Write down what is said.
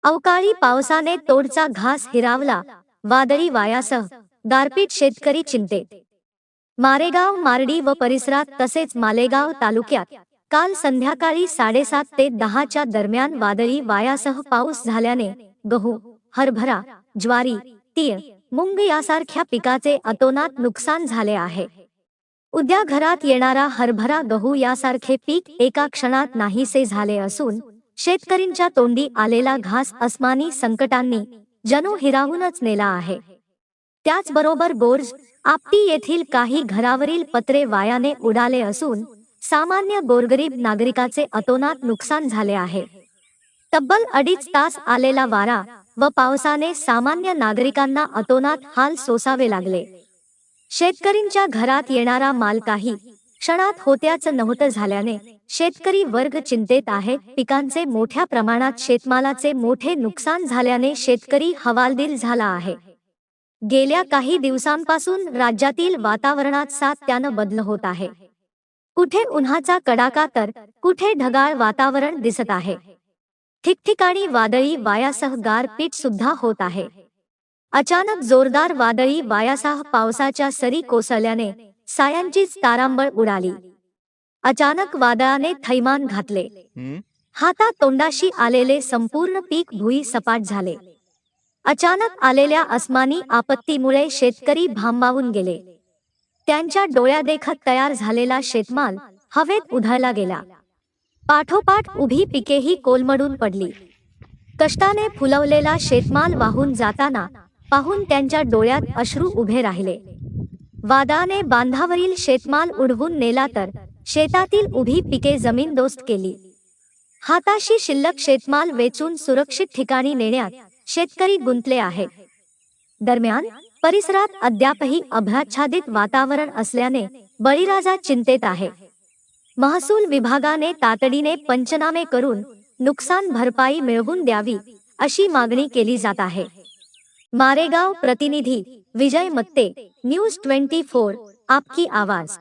अवकाळी पावसाने तोडचा घास हिरावला, वादळी वायासह गारपीट, शेतकरी चिंतेत. मारेगाव, मार्डी व परिसरात तसेच मालेगाव तालुक्यात काल संध्याकाळी 7:30 ते 10च्या दरम्यान वादळी वायासह पाऊस झाल्याने गहू, हरभरा, ज्वारी, तीळ, मुंग यासारख्या पिकाचे अतोनात नुकसान झाले आहे. उद्या घरात येणारा हरभरा, गहू यासारखे पीक एका क्षणात नाहीसे झाले असून शेतकरींच्या तोंडी आलेला घास अस्मानी संकटांनी जणू हिरावूनच नेला आहे. त्याचबरोबर बोर्ज, आपटी येथील काही घरावरील पत्रे वायाने उडाले असून सामान्य गोरगरीब नागरिकाचे अतोनात नुकसान झाले आहे. तब्बल 2.5 तास आलेला वारा व पावसाने सामान्य नागरिकांना अतोनात हाल सोसावे लागले. शेतकरींच्या घरात येणारा माल काही क्षणात होत्याच नव्हतं झाल्याने शेतकरी वर्ग चिंतेत आहे. पिकांचे मोठ्या प्रमाणात शेतमालाचे मोठे नुकसान झाल्याने शेतकरी हवालदिल झाला आहे. गेल्या काही दिवसांपासून राज्यातील वातावरणात सातत्यानं बदल होत आहे. कुठे उन्हाचा कडाका तर कुठे ढगाळ वातावरण दिसत आहे. ठिकठिकाणी वादळी वायासह गारपीट सुद्धा होत आहे. अचानक जोरदार वादळी वायासह पावसाच्या सरी कोसळल्याने सायांचीच तारांबळ उडाली. अचानक वादळाने थैमान घातले. हाता तोंडाशी आलेले संपूर्ण पीक भुईसपाट झाले. अचानक आलेल्या अस्मानी आपत्तीमुळे शेतकरी भांबावून गेले. त्यांच्या डोळ्यादेखत तयार झालेला शेतमाल हवेत उधळला गेला. पाठोपाठ उभी पिकेही कोलमडून पडली. कष्टाने फुलवलेला शेतमाल वाहून जाताना पाहून त्यांच्या डोळ्यात अश्रू उभे राहिले. वादळाने बांधावरील शेतमाल उडवून नेला तर शेतातील उभी पिके जमीनदोस्त केली. हाताशी शिल्लक शेतमाल वेचून सुरक्षित ठिकाणी नेण्यात शेतकरी गुंतले आहेत. दरम्यान परिसरात अद्यापही अभ्राच्छादित वातावरण असल्याने बळीराजा चिंतेत आहे. महसूल विभागाने तातडीने पंचनामे करून नुकसान भरपाई मिळवून द्यावी अशी मागणी केली जात आहे. मारेगाव प्रतिनिधी विजय मत्ते, न्यूज 24, आपकी आवाज.